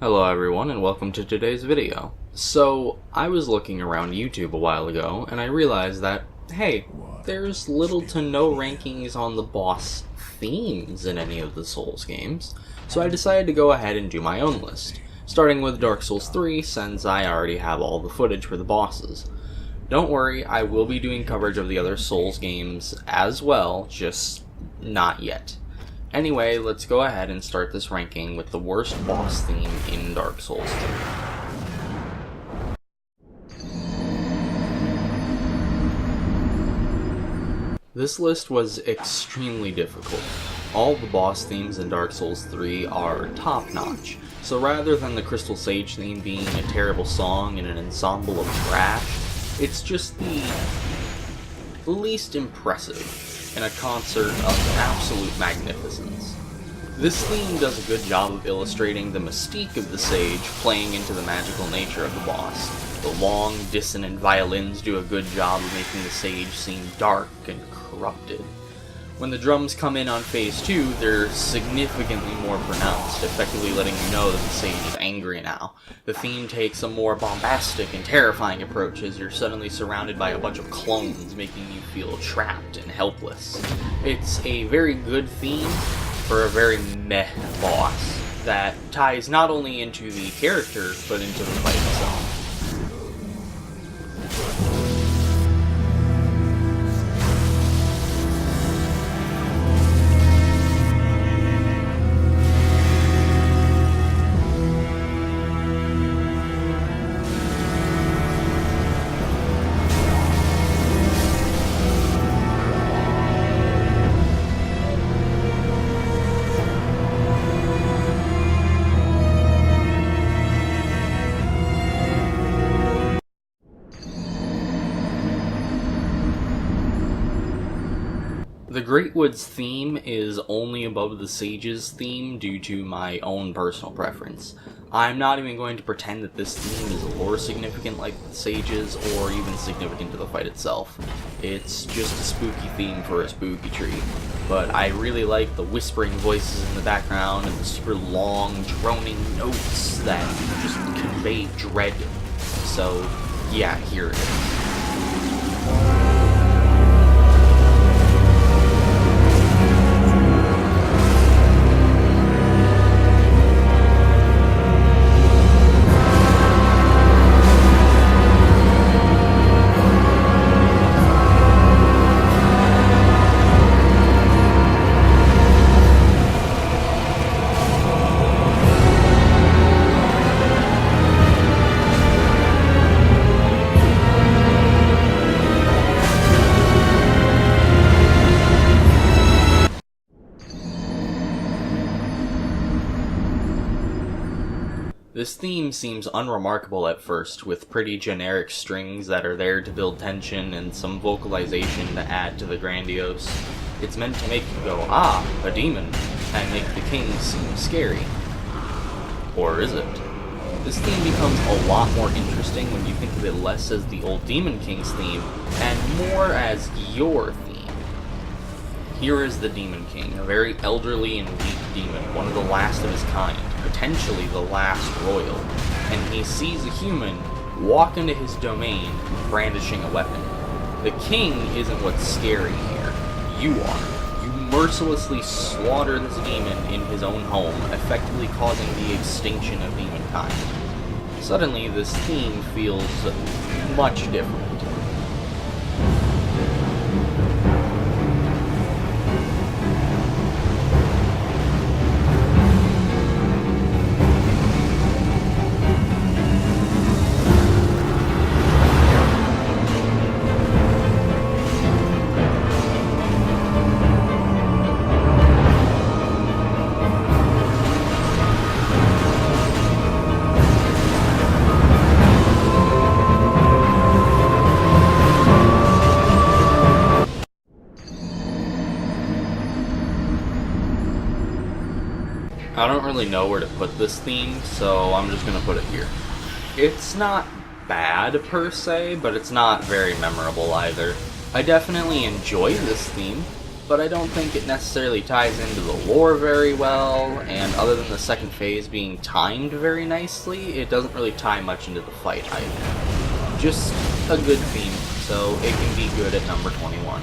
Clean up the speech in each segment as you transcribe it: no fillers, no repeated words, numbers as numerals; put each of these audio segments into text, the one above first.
Hello everyone and welcome to today's video. So, I was looking around YouTube a while ago and I realized that, hey, there's little to no rankings on the boss themes in any of the Souls games, so I decided to go ahead and do my own list, starting with Dark Souls 3 since I already have all the footage for the bosses. Don't worry, I will be doing coverage of the other Souls games as well, just not yet. Anyway, let's go ahead and start this ranking with the worst boss theme in Dark Souls 3. This list was extremely difficult. All the boss themes in Dark Souls 3 are top-notch, so rather than the Crystal Sage theme being a terrible song and an ensemble of trash, it's just the least impressive in a concert of absolute magnificence. This theme does a good job of illustrating the mystique of the sage playing into the magical nature of the boss. The long, dissonant violins do a good job of making the sage seem dark and corrupted. When the drums come in on phase 2, they're significantly more pronounced, effectively letting you know that the sage is angry now. The theme takes a more bombastic and terrifying approach as you're suddenly surrounded by a bunch of clones, making you feel trapped and helpless. It's a very good theme for a very meh boss that ties not only into the character, but into the fight itself. The Great Woods theme is only above the Sage's theme due to my own personal preference. I'm not even going to pretend that this theme is lore significant like the Sage's or even significant to the fight itself. It's just a spooky theme for a spooky tree. But I really like the whispering voices in the background and the super long, droning notes that just convey dread. So, yeah, here it is. This theme seems unremarkable at first, with pretty generic strings that are there to build tension and some vocalization to add to the grandiose. It's meant to make you go, ah, a demon, and make the king seem scary. Or is it? This theme becomes a lot more interesting when you think of it less as the old Demon King's theme, and more as your theme. Here is the Demon King, a very elderly and weak demon, one of the last of his kind, potentially the last royal, and he sees a human walk into his domain brandishing a weapon. The king isn't what's scary here. You are. You mercilessly slaughter this demon in his own home, effectively causing the extinction of demonkind. Suddenly, this theme feels much different. I don't really know where to put this theme, so I'm just gonna put it here. It's not bad per se, but it's not very memorable either. I definitely enjoy this theme, but I don't think it necessarily ties into the lore very well, and other than the second phase being timed very nicely, it doesn't really tie much into the fight either. Just a good theme, so it can be good at number 21.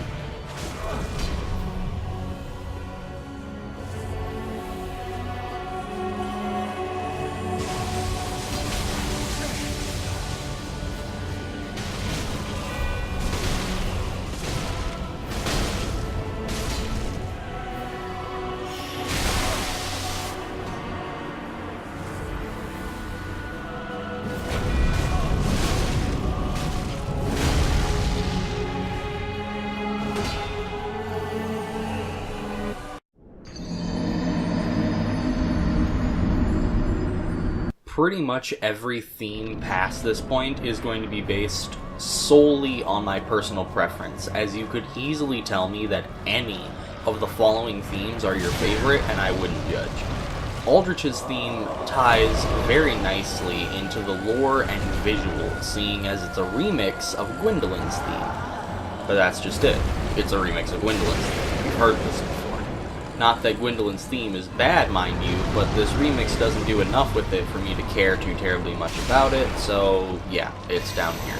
Pretty much every theme past this point is going to be based solely on my personal preference, as you could easily tell me that any of the following themes are your favorite and I wouldn't judge. Aldrich's theme ties very nicely into the lore and visuals, seeing as it's a remix of Gwendolyn's theme. But that's just it. It's a remix of Gwendolyn's theme. You've heard this before. Not that Gwendolyn's theme is bad, mind you, but this remix doesn't do enough with it for me to care too terribly much about it, so yeah, it's down here.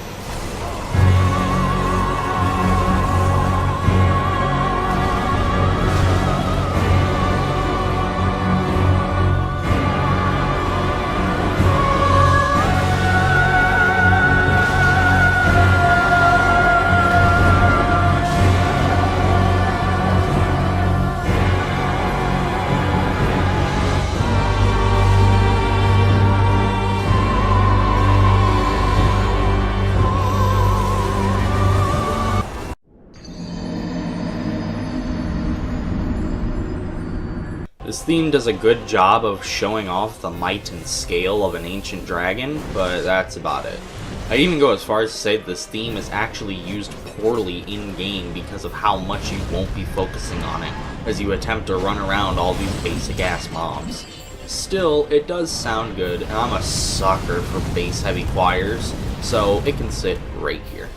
This theme does a good job of showing off the might and scale of an ancient dragon, but that's about it. I'd even go as far as to say that this theme is actually used poorly in-game because of how much you won't be focusing on it as you attempt to run around all these basic-ass mobs. Still, it does sound good, and I'm a sucker for bass-heavy choirs, so it can sit right here.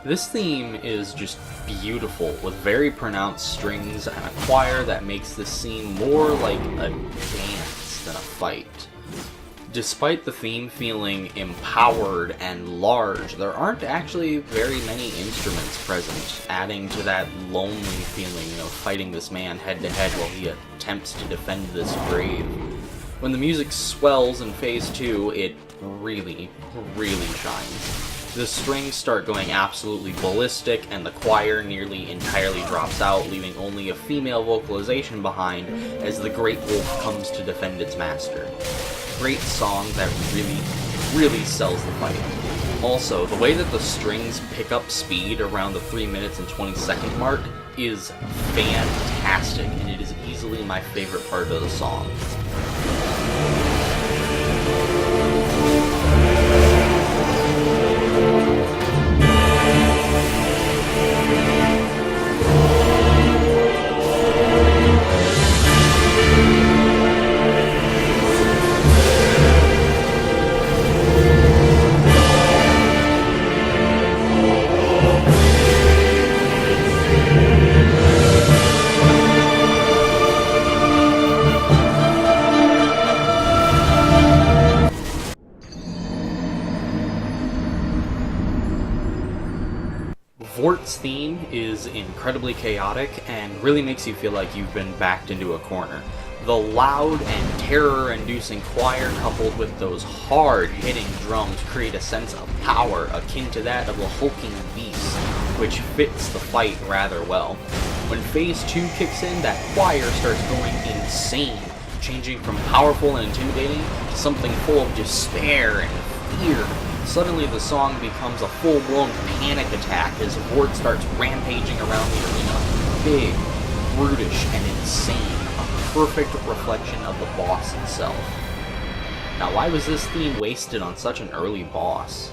This theme is just beautiful, with very pronounced strings and a choir that makes this scene more like a dance than a fight. Despite the theme feeling empowered and large, there aren't actually very many instruments present, adding to that lonely feeling of fighting this man head-to-head while he attempts to defend this grave. When the music swells in Phase 2, it really, really shines. The strings start going absolutely ballistic, and the choir nearly entirely drops out, leaving only a female vocalization behind as the Great Wolf comes to defend its master. Great song that really, really sells the fight. Also, the way that the strings pick up speed around the 3 minutes and 20 second mark is fantastic, and it is easily my favorite part of the song. Vort's theme is incredibly chaotic and really makes you feel like you've been backed into a corner. The loud and terror-inducing choir coupled with those hard-hitting drums create a sense of power akin to that of a hulking beast, which fits the fight rather well. When Phase 2 kicks in, that choir starts going insane, changing from powerful and intimidating to something full of despair and fear. Suddenly the song becomes a full-blown panic attack as Horde starts rampaging around the arena. Big, brutish, and insane. A perfect reflection of the boss itself. Now, why was this theme wasted on such an early boss?